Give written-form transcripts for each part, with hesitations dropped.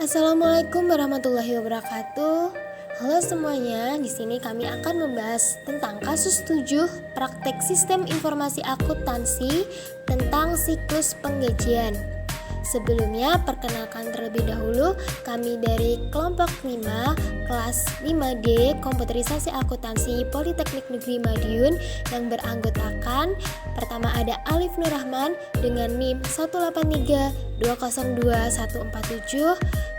Assalamualaikum warahmatullahi wabarakatuh. Halo semuanya, di sini kami akan membahas tentang kasus 7 praktek sistem informasi akuntansi tentang siklus penggajian. Sebelumnya, perkenalkan terlebih dahulu, kami dari kelompok 5, kelas 5D, Komputerisasi Akuntansi Politeknik Negeri Madiun yang beranggotakan pertama ada Alif Nurrahman dengan NIM 183202147,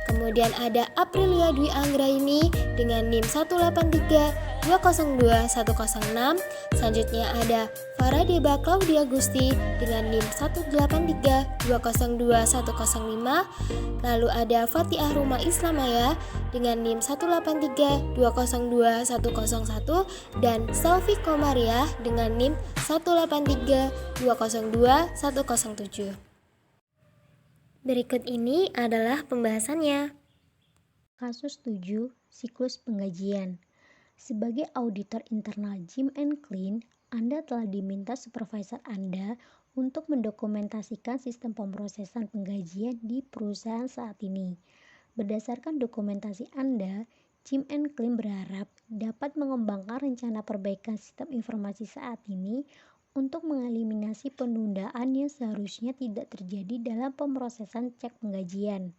kemudian ada Aprilia Dwi Anggraini dengan NIM 183202106. Selanjutnya ada Faradeba Claudia Gusti dengan NIM 183202105. Lalu ada Fatiah Ruma Islamaya dengan NIM 183202101 dan Selvi Komariah dengan NIM 183202107. Berikut ini adalah pembahasannya. Kasus 7, siklus penggajian. Sebagai auditor internal Jim and Clean, Anda telah diminta supervisor Anda untuk mendokumentasikan sistem pemrosesan penggajian di perusahaan saat ini. Berdasarkan dokumentasi Anda, Jim and Clean berharap dapat mengembangkan rencana perbaikan sistem informasi saat ini untuk mengeliminasi penundaan yang seharusnya tidak terjadi dalam pemrosesan cek penggajian.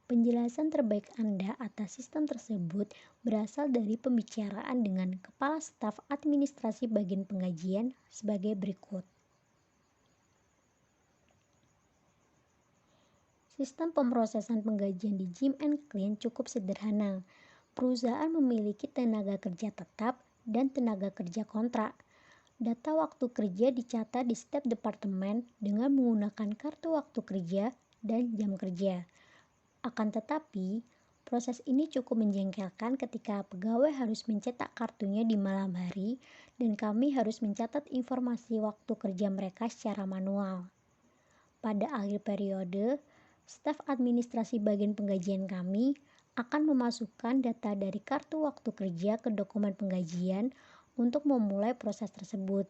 Penjelasan terbaik Anda atas sistem tersebut berasal dari pembicaraan dengan Kepala Staf Administrasi Bagian Penggajian sebagai berikut. Sistem pemrosesan penggajian di Jim and Clean cukup sederhana. Perusahaan memiliki tenaga kerja tetap dan tenaga kerja kontrak. Data waktu kerja dicatat di setiap departemen dengan menggunakan kartu waktu kerja dan jam kerja. Akan tetapi, proses ini cukup menjengkelkan ketika pegawai harus mencetak kartunya di malam hari dan kami harus mencatat informasi waktu kerja mereka secara manual. Pada akhir periode, staf administrasi bagian penggajian kami akan memasukkan data dari kartu waktu kerja ke dokumen penggajian untuk memulai proses tersebut.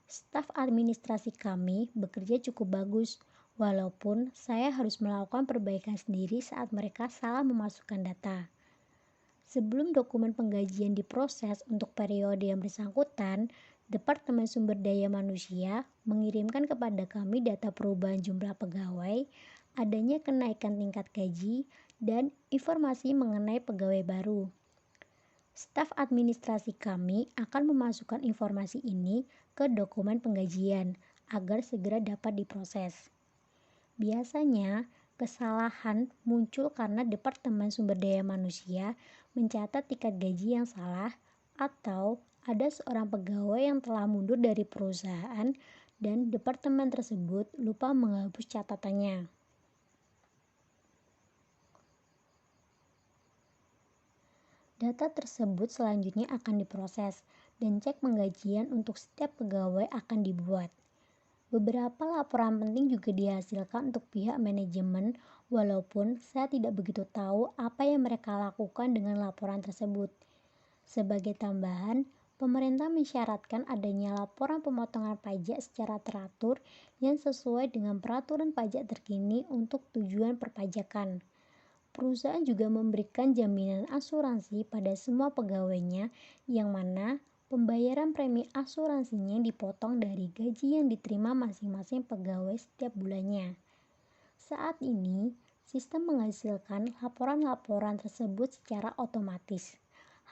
Staf administrasi kami bekerja cukup bagus, walaupun saya harus melakukan perbaikan sendiri saat mereka salah memasukkan data. Sebelum dokumen penggajian diproses untuk periode yang bersangkutan, Departemen Sumber Daya Manusia mengirimkan kepada kami data perubahan jumlah pegawai, adanya kenaikan tingkat gaji, dan informasi mengenai pegawai baru. Staf administrasi kami akan memasukkan informasi ini ke dokumen penggajian agar segera dapat diproses. Biasanya, kesalahan muncul karena Departemen Sumber Daya Manusia mencatat tingkat gaji yang salah atau ada seorang pegawai yang telah mundur dari perusahaan dan departemen tersebut lupa menghapus catatannya. Data tersebut selanjutnya akan diproses dan cek penggajian untuk setiap pegawai akan dibuat. Beberapa laporan penting juga dihasilkan untuk pihak manajemen, walaupun saya tidak begitu tahu apa yang mereka lakukan dengan laporan tersebut. Sebagai tambahan, pemerintah mensyaratkan adanya laporan pemotongan pajak secara teratur yang sesuai dengan peraturan pajak terkini untuk tujuan perpajakan. Perusahaan juga memberikan jaminan asuransi pada semua pegawainya, yang mana pembayaran premi asuransinya dipotong dari gaji yang diterima masing-masing pegawai setiap bulannya. Saat ini, sistem menghasilkan laporan-laporan tersebut secara otomatis.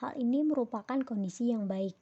Hal ini merupakan kondisi yang baik.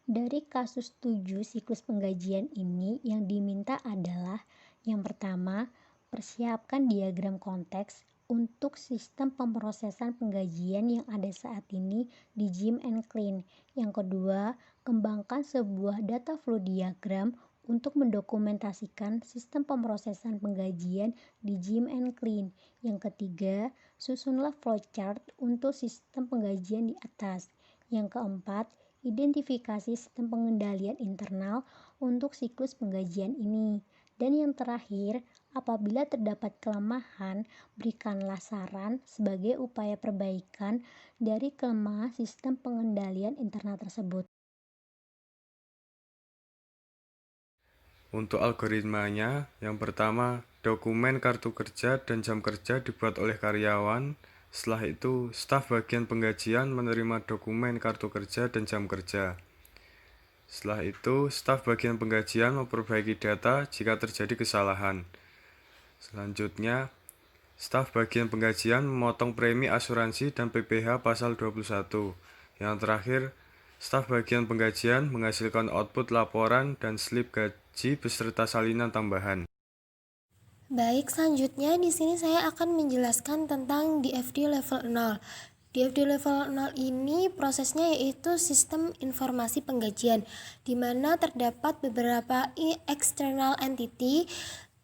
Dari kasus 7 siklus penggajian ini yang diminta adalah yang pertama, persiapkan diagram konteks untuk sistem pemrosesan penggajian yang ada saat ini di Jim and Clean. Yang kedua, kembangkan sebuah data flow diagram untuk mendokumentasikan sistem pemrosesan penggajian di Jim and Clean. Yang ketiga, susunlah flowchart untuk sistem penggajian di atas. Yang keempat, identifikasi sistem pengendalian internal untuk siklus penggajian ini. Dan yang terakhir, apabila terdapat kelemahan, berikanlah saran sebagai upaya perbaikan dari kelemahan sistem pengendalian internal tersebut. Untuk algoritmanya, yang pertama, dokumen kartu kerja dan jam kerja dibuat oleh karyawan. Setelah itu, staf bagian penggajian menerima dokumen kartu kerja dan jam kerja. Setelah itu, staf bagian penggajian memperbaiki data jika terjadi kesalahan. Selanjutnya, staf bagian penggajian memotong premi asuransi dan PPh pasal 21. Yang terakhir, staf bagian penggajian menghasilkan output laporan dan slip gaji beserta salinan tambahan. Baik, selanjutnya di sini saya akan menjelaskan tentang DFD level 0. DFD level 0 ini prosesnya yaitu sistem informasi penggajian, di mana terdapat beberapa external entity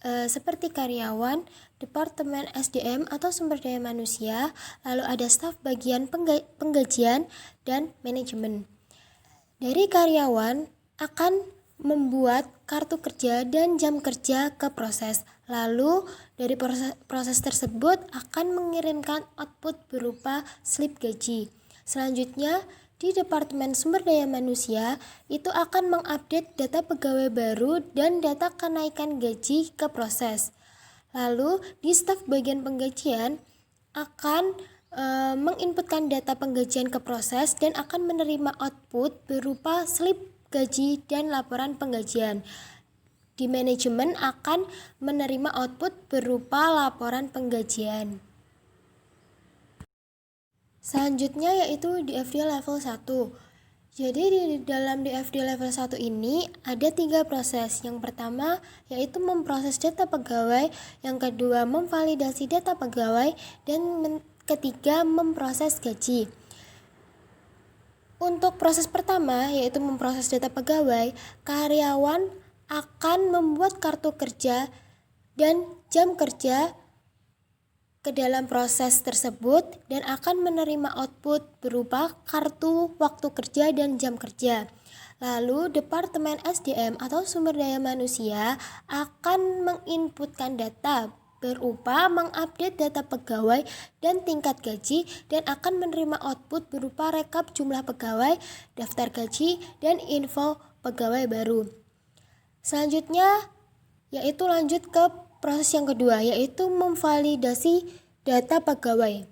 seperti karyawan, departemen SDM atau sumber daya manusia, lalu ada staf bagian penggajian dan manajemen. Dari karyawan akan membuat kartu kerja dan jam kerja ke proses. Lalu dari proses tersebut akan mengirimkan output berupa slip gaji. Selanjutnya di Departemen Sumber Daya Manusia itu akan mengupdate data pegawai baru dan data kenaikan gaji ke proses. Lalu di staf bagian penggajian akan menginputkan data penggajian ke proses dan akan menerima output berupa slip gaji dan laporan penggajian. Di manajemen akan menerima output berupa laporan penggajian. Selanjutnya yaitu DFD level 1. Jadi di dalam DFD level 1 ini ada 3 proses. Yang pertama yaitu memproses data pegawai, yang kedua memvalidasi data pegawai, dan ketiga memproses gaji. Untuk proses pertama yaitu memproses data pegawai, karyawan akan membuat kartu kerja dan jam kerja ke dalam proses tersebut dan akan menerima output berupa kartu waktu kerja dan jam kerja. Lalu Departemen SDM atau Sumber Daya Manusia akan menginputkan data berupa mengupdate data pegawai dan tingkat gaji dan akan menerima output berupa rekap jumlah pegawai, daftar gaji, dan info pegawai baru. Selanjutnya yaitu lanjut ke proses yang kedua, yaitu memvalidasi data pegawai.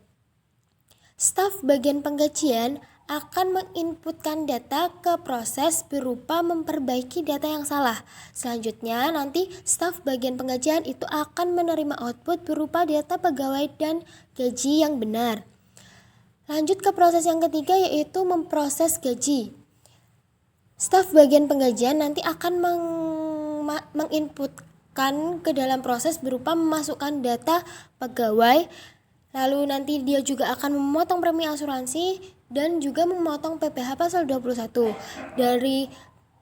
Staf bagian penggajian akan menginputkan data ke proses berupa memperbaiki data yang salah. Selanjutnya nanti staf bagian penggajian itu akan menerima output berupa data pegawai dan gaji yang benar. Lanjut ke proses yang ketiga yaitu memproses gaji. Staf bagian penggajian nanti akan menginputkan ke dalam proses berupa memasukkan data pegawai, lalu nanti dia juga akan memotong premi asuransi dan juga memotong PPh pasal 21. Dari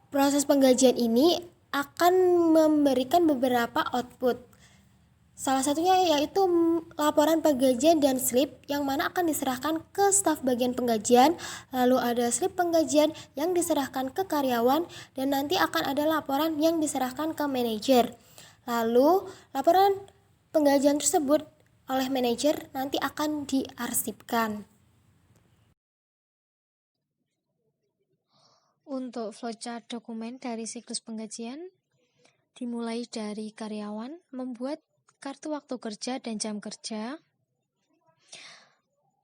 proses penggajian ini akan memberikan beberapa output. Salah satunya yaitu laporan penggajian dan slip yang mana akan diserahkan ke staf bagian penggajian, lalu ada slip penggajian yang diserahkan ke karyawan, dan nanti akan ada laporan yang diserahkan ke manajer. Lalu laporan penggajian tersebut oleh manajer nanti akan diarsipkan. Untuk flowchart dokumen dari siklus penggajian, dimulai dari karyawan membuat kartu waktu kerja dan jam kerja,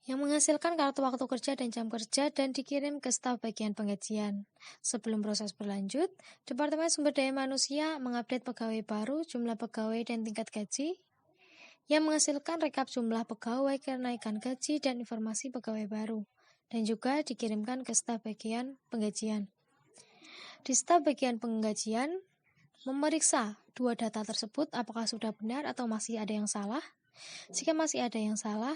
yang menghasilkan kartu waktu kerja dan jam kerja dan dikirim ke staf bagian penggajian. Sebelum proses berlanjut, Departemen Sumber Daya Manusia mengupdate pegawai baru, jumlah pegawai, dan tingkat gaji, yang menghasilkan rekap jumlah pegawai, kenaikan gaji, dan informasi pegawai baru, dan juga dikirimkan ke staf bagian penggajian. Di staf bagian penggajian memeriksa dua data tersebut apakah sudah benar atau masih ada yang salah. Jika masih ada yang salah,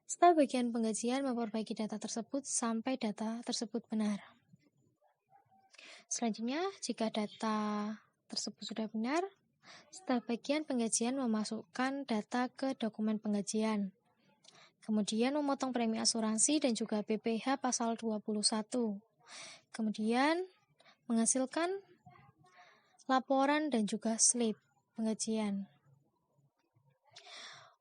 staf bagian penggajian memperbaiki data tersebut sampai data tersebut benar. Selanjutnya, jika data tersebut sudah benar, staf bagian penggajian memasukkan data ke dokumen penggajian. Kemudian memotong premi asuransi dan juga PPh pasal 21. Kemudian menghasilkan laporan dan juga slip penggajian.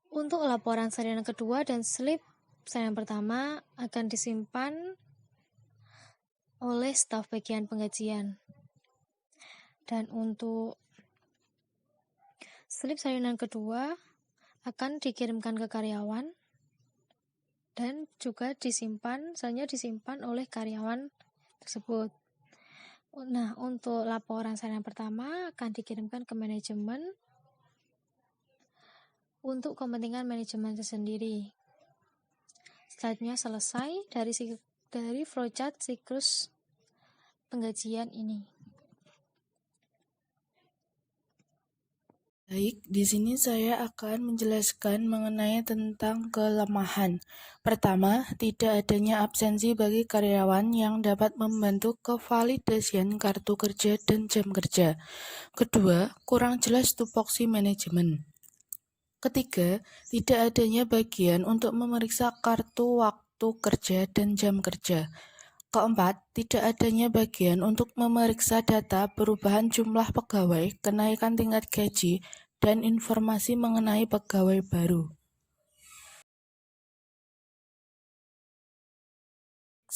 Untuk laporan salinan kedua dan slip salinan pertama akan disimpan oleh staf bagian penggajian. Dan untuk slip salinan kedua akan dikirimkan ke karyawan dan juga selanjutnya disimpan oleh karyawan tersebut. Nah, untuk laporan salinan pertama akan dikirimkan ke manajemen untuk kepentingan manajemen tersendiri. Selanjutnya selesai dari flowchart siklus penggajian ini. Baik, di sini saya akan menjelaskan mengenai tentang kelemahan. Pertama, tidak adanya absensi bagi karyawan yang dapat membantu kevalidasian kartu kerja dan jam kerja. Kedua, kurang jelas tupoksi manajemen. Ketiga, tidak adanya bagian untuk memeriksa kartu waktu kerja dan jam kerja. Keempat, tidak adanya bagian untuk memeriksa data perubahan jumlah pegawai, kenaikan tingkat gaji, dan informasi mengenai pegawai baru.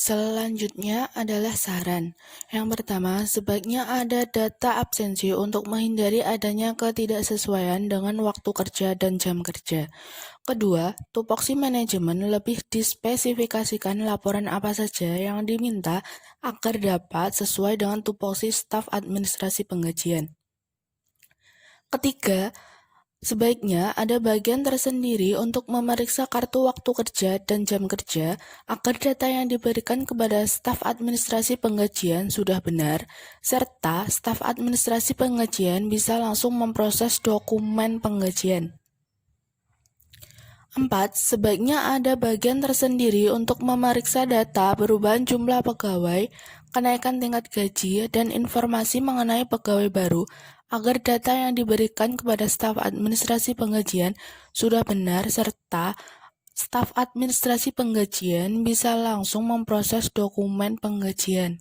Selanjutnya adalah saran. Yang pertama, sebaiknya ada data absensi untuk menghindari adanya ketidaksesuaian dengan waktu kerja dan jam kerja. Kedua, tupoksi manajemen lebih dispesifikasikan laporan apa saja yang diminta agar dapat sesuai dengan tupoksi staf administrasi penggajian. Ketiga, sebaiknya ada bagian tersendiri untuk memeriksa kartu waktu kerja dan jam kerja agar data yang diberikan kepada staf administrasi penggajian sudah benar, serta staf administrasi penggajian bisa langsung memproses dokumen penggajian. 4. Sebaiknya ada bagian tersendiri untuk memeriksa data perubahan jumlah pegawai, kenaikan tingkat gaji, dan informasi mengenai pegawai baru agar data yang diberikan kepada staf administrasi penggajian sudah benar serta staf administrasi penggajian bisa langsung memproses dokumen penggajian.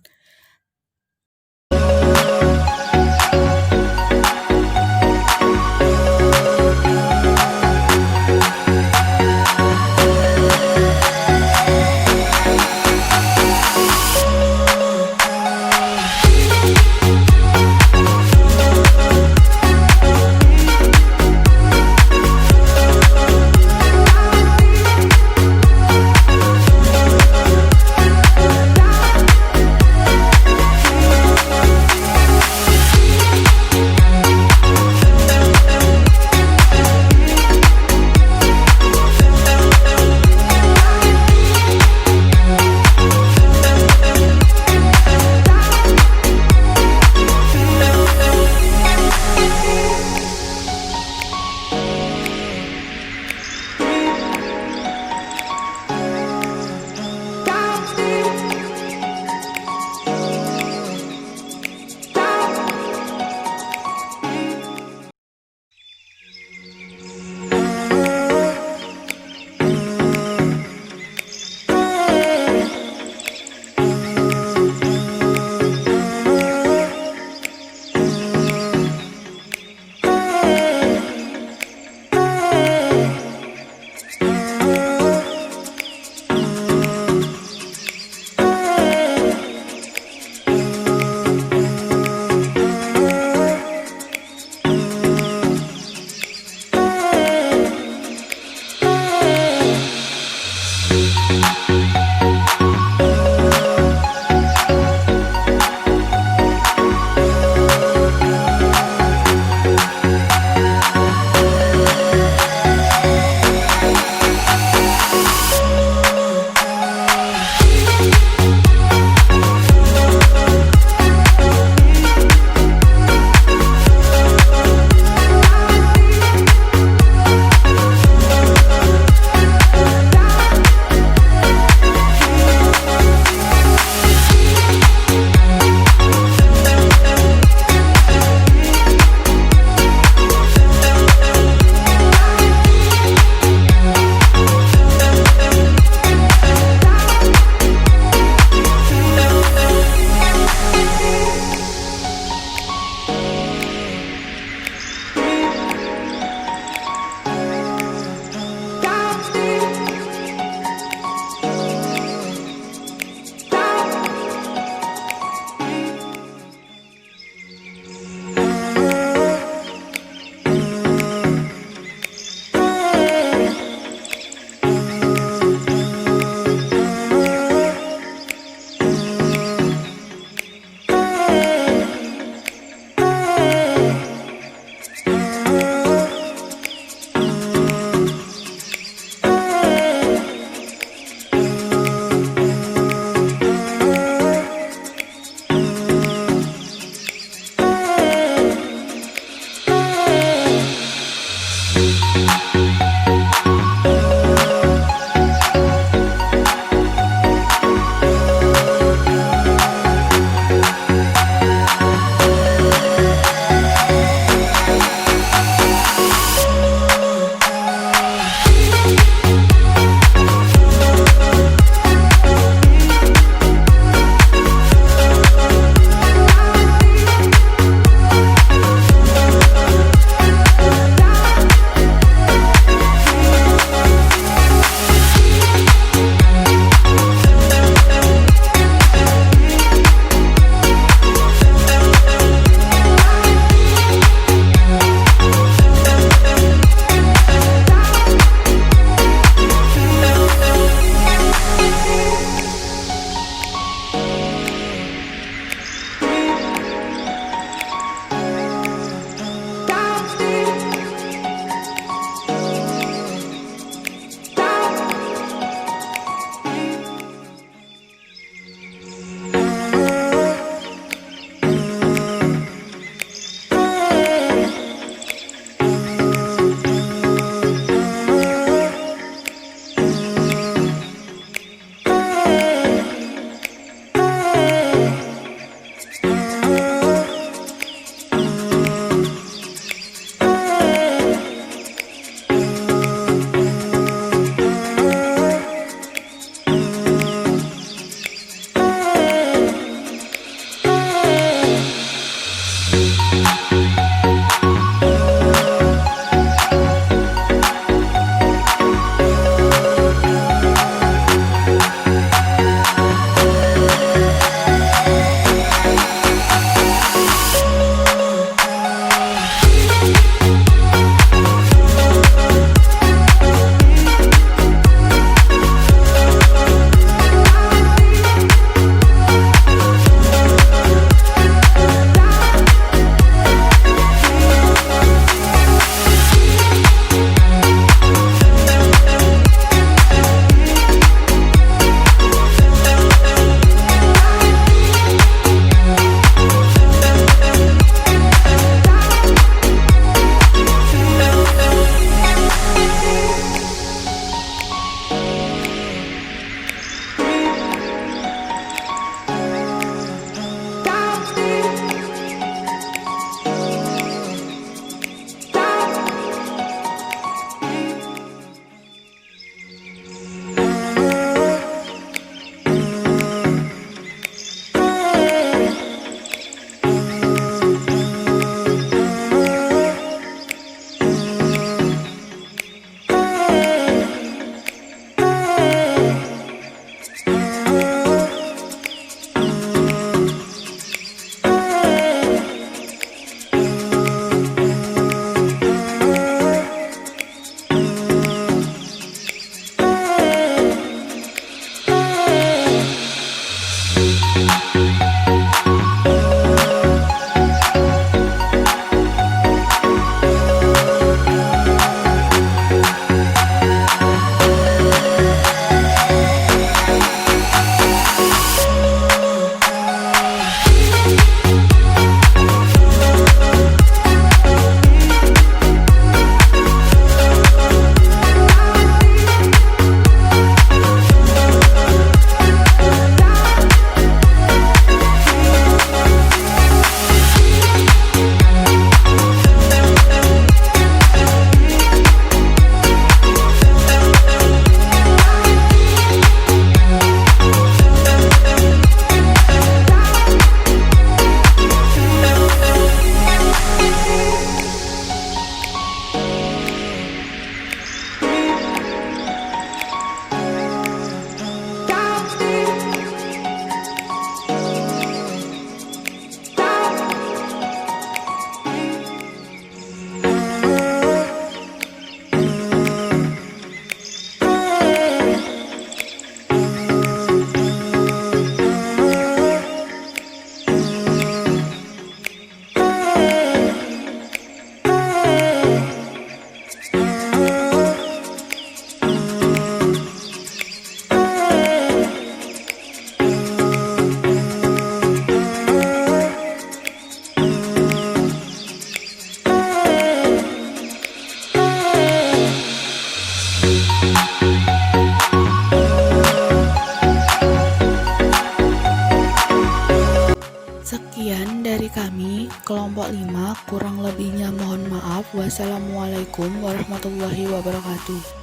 Sekian dari kami, kelompok 5, kurang lebihnya mohon maaf. Wassalamualaikum warahmatullahi wabarakatuh.